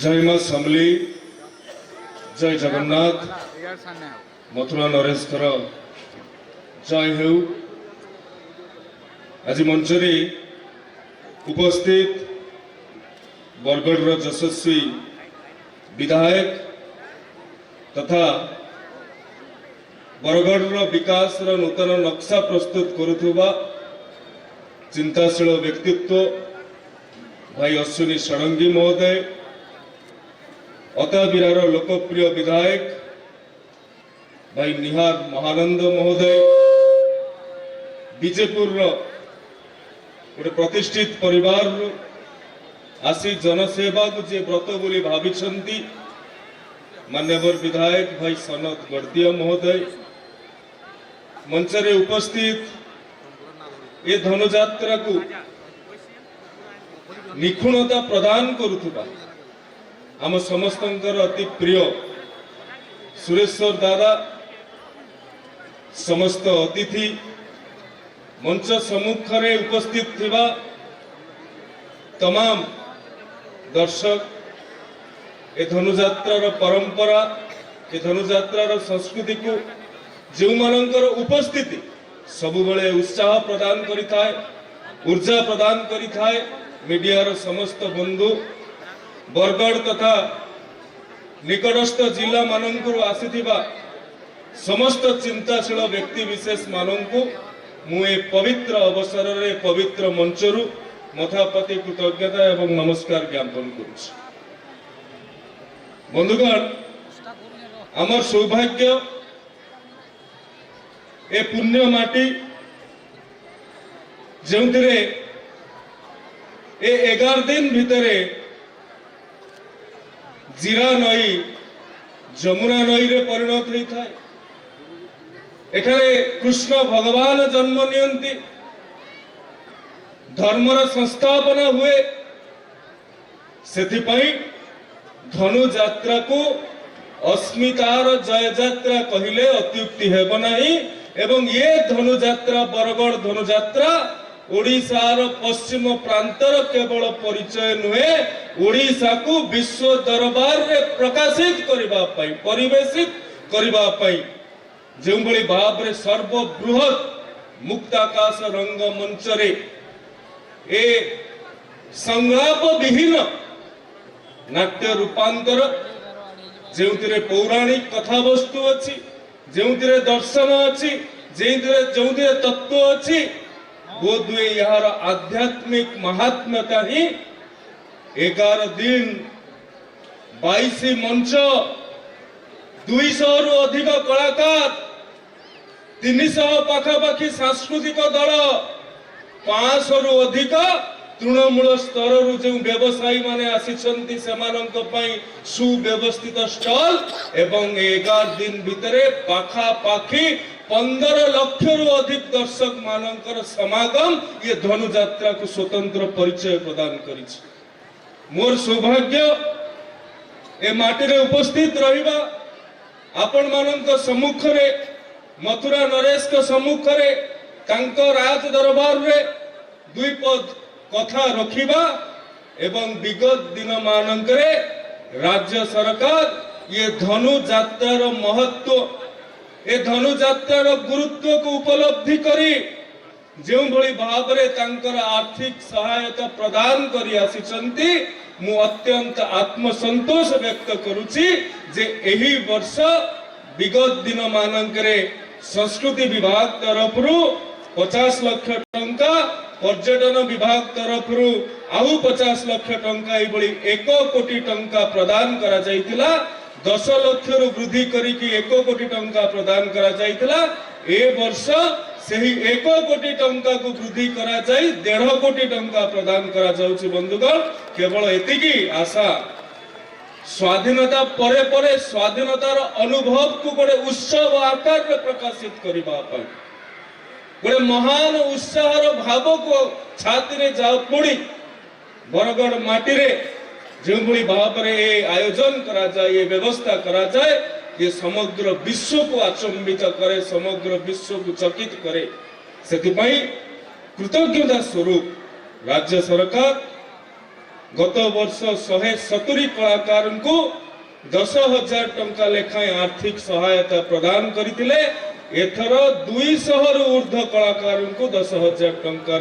जय मां समली जय जगन्नाथ मथुरा नरेशकर जय हेउ। आज मंचरे उपस्थित बरगढ़ यशस्वी विधायक तथा बरगढ़ विकास नूतन नक्शा प्रस्तुत करुवा चिंताशील व्यक्तित्व भाई अश्विनी षडंगी महोदय, अताबिरार लोकप्रिय विधायक भाई निहार महानंद महोदय, बीजेपुर गोटे प्रतिष्ठित परिवार आसी जनसेवा को जे व्रत बोली भाविछंती मान्यवर विधायक भाई सनत गड़तिया महोदय, मंचरे उपस्थित ये धनुजात्रा को निखुणता प्रदान करुवा आम समस्तंकर अति प्रिय सुरेश्वर दादा, समस्त अतिथि मंच सम्मुख रे उपस्थित थिबा तमाम दर्शक, ए धनुजात्रार परंपरा ए धनुजात्रार संस्कृति को जो मानकर उपस्थिति सबु बेले उत्साह प्रदान करिथाय, ऊर्जा प्रदान करिथाय। मीडियार समस्त बंधु बरगढ़ तथा निकटस्थ जिला मानंकुर आसीथिबा समस्त चिंताशील व्यक्ति विशेष मानंकु मु ए पवित्र अवसर रे पवित्र मंचरु मथापति कृतज्ञता एवं नमस्कार ज्ञापन करुछि। बंधुगण, आमर सौभाग्य ए पुण्य माटी जोंथिरे ए 11 दिन भितरे जीरा नई जमुना नई रे परिणत होता है। एठारे कृष्ण भगवान जन्म नियंती, धर्मर संस्थापना हुए, सेथिपई धनु यात्रा को अस्मितार जय यात्रा कहिले अत्युक्ति हेब नाही। एवं ये धनु यात्रा बरगढ़ धनु यात्रा ओडिशार पश्चिम प्रांतर केवल परिचय नुहे, ओडिशा को विश्व दरबार रे प्रकाशित करिबा पई, परिवेशित करिबा पई जो बड़ी भाव रे सर्वबृहत मुक्ताकाश रंग मंच रे ए संलाप विहीन नाट्य रूपांतर जेउतिरे पौराणिक कथा वस्तु अछि, जेउतिरे दर्शन अछि, जेउतिरे तत्व अछि, बोधवे यार आध्यात्मिक महात्म्यता ही 11 दिन 22 मंच 200 रु अधिक कलाकार 300 पाखापाखि सांस्कृतिक दल 500 रु अधिक तृणमूल स्तर रु जो व्यवसायी माने आसिछंती सेमानंक पई सुव्यवस्थित स्टॉल एवं 11 दिन भितरे पाखापाखि 15 लाख रु अधिक दर्शक मानकर समागम ये धनु यात्रा को स्वतंत्र परिचय प्रदान करिछि। मोर सौभाग्य ए माटी रे उपस्थित रहिबा, आपण मानक सम्मुख रे मथुरा नरेश के सम्मुख रे तांको राज दरबार रे दुई पद कथा रखिबा एवं विगत दिन मानक रे राज्य सरकार ये धनु यात्रार महत्व ए धनु यात्रार गुरुत्व को उपलब्धि करी जो भली भाव रे तांकर आर्थिक सहायता प्रदान करी आसिछंती, मु अत्यंत आत्मसंतोष व्यक्त करुछि जे एही वर्ष विगत दिन मानकरे संस्कृति विभाग तरफरु 50 लाख टंका, पर्यटन विभाग तरफरु आउ 50 लाख टंका एबळी 1 कोटी टंका प्रदान करा जायतिला। 10 लाख रु वृद्धि करी कि 1 कोटी टंका प्रदान करा जायतिला। ए वर्ष सही 1 कोटी टंका को वृद्धि करा जाई 1.5 कोटी टंका प्रदान करा जाउछि। बंधुगण, केवल एतिकी आशा स्वाधीनता परे परे स्वाधीनतार अनुभव को गोटे उत्सव आकार में प्रकाशित करिबा पई गोटे महान उत्साहर भाव को छाती रे जा पड़ी बरगढ़ माटी रे जो भली भाव रे आयोजन करा जाए, ये व्यवस्था करा जाए, ये समग्र विश्व को अचंबित करे, समग्र विश्व को चकित करे। सेथिपई कृतज्ञता स्वरूप राज्य सरकार गत वर्ष 170 कलाकार को 10,000 टंका लेखाएं आर्थिक सहायता प्रदान करथिले। एथर 200 रु ऊर्ध्व कलाकार को 10,000 टंका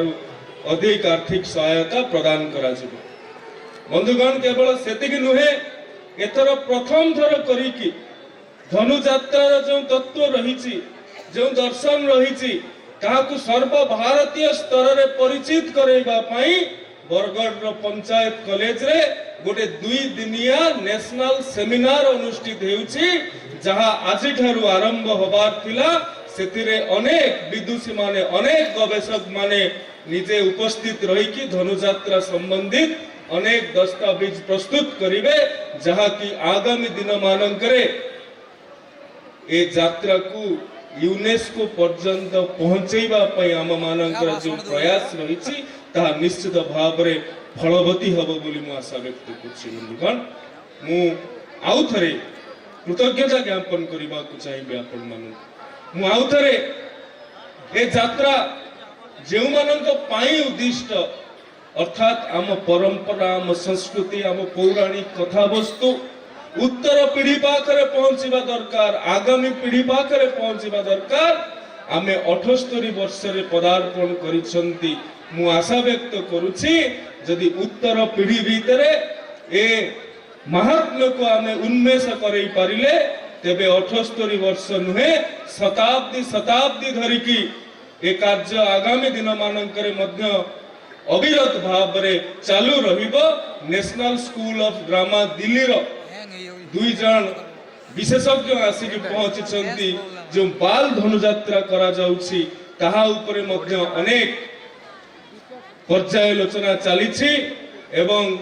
अधिक आर्थिक सहायता प्रदान करा जिवो। बंधुगण केवल सेतिक नुहे, एथर प्रथम थर करिकी धनुजात्रार जो तत्व रहिछि, जो दर्शन रहिछि, ताहाकु सर्वभारतीय स्तर रे परिचित करैबा पई बरगढ़ पंचायत कॉलेज रे गोटे 2 दिनिया नेशनल सेमिनार अनुष्ठित हेउछि, जहां आजि ठारु आरंभ होबार थिला। सेतिरे अनेक विदुषी माने, अनेक गवेषक माने निजे उपस्थित रही कि धनुजात्रा संबंधित अनेक दस्तावेज प्रस्तुत करिवे, जहां कि आगामी दिन मानकरे ए जात्रा को यूनेस्को पर्यंत पहुंचैबा पई आम मानकर जो प्रयास रहिछि ताहा निश्चित भाव रे फलवती हबो बोली मु आशा व्यक्त करछि। बंधुगण मु आउ थरे कृतज्ञता ज्ञापन करिबा को चाहिबे आपन मानु। मु आउ थरे ए जात्रा जेउ मानक पाई उद्दिष्ट, अर्थात आम परंपरा, आम संस्कृति, आम पौराणिक कथा वस्तु उत्तर पीढ़ी पाखरे पहुंचीबा दरकार, आगामी पीढ़ी पाखरे पहुंचीबा दरकार। आमे 78 वर्ष रे पदार्पण करिसंती। मु आशा व्यक्त करूछि जदि उत्तर पीढ़ी भीतरे ए महात्म्य को आमे उन्मेष करई पारिले, तेबे 78 वर्ष नुहे शताब्दी शताब्दी धरिकी ए कार्य आगामी दिन मानकरे मध्य अविरत भाव रे चालू रहिबो। National school of drama Delhi रो 2 जन विशेषज्ञ आसिक पहुंची, जो बाल धनुजात्रा करा जाउछि ताहा उपरे मध्य अनेक पर्यालोचना चली। एवं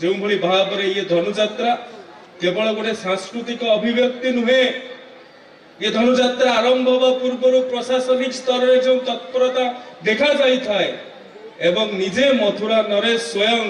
जो भली भाव रे ये धनुजात्रा केवल गोटे सांस्कृतिक अभिव्यक्ति नुहे, ये धनुजात्रा आरंभ होगा पूर्व प्रशासनिक स्तर रे जो तत्परता देखा जाई थाए, एवं निजे मथुरा नरेश स्वयं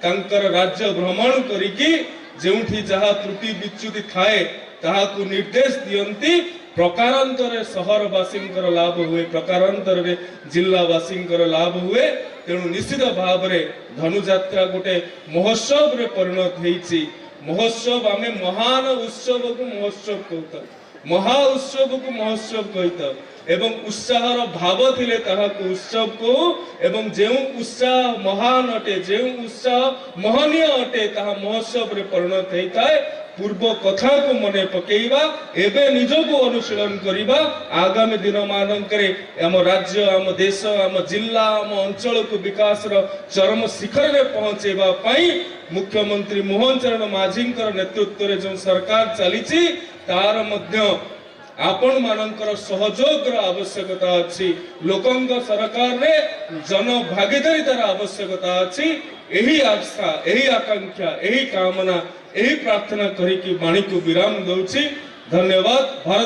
तांकर राज्य भ्रमण करिकी जेउठी जहा त्रुटि विच्युति थाए ताहाकु निर्देश दियंती। प्रकारांतरे सहरवासींकर लाभ हुए, प्रकारांतरे जिल्लावासींकर लाभ हुए। तेणु निश्चित भाव रे धनुजात्रा गोटे महोत्सव रे परिणत हेछि। महोत्सव आमे महान उत्सव को महोत्सव कहता, महा उत्सव को महोत्सव कहता, एवं उत्साहर भाव थिले ताहाकु उत्सव को, एवं जेउ उत्साह महान अटे, जेउ उत्साह महनीय अटे, ताहा महोत्सव रे परिणत हेताए। पूर्व कथा को मने पकेइबा, एबे निजको अनुशीलन करिबा, आगामी दिन मानकरे आम राज्य, आम देश, आम जिल्ला, आम अंचल को विकास रो चरम शिखर रे पहुंचेबा पई मुख्यमंत्री मोहन चरण माझींकर नेतृत्व रे जो सरकार चलीछि तार मध्य आपण मानकर सहयोग आवश्यकता अछि। लोकंग सरकार रे जन भागीदारीतार आवश्यकता अछि। एही आशा, एही आकांक्षा, एही कामना, एही प्रार्थना करी कि वाणी को विराम दउछि। धन्यवाद। भारत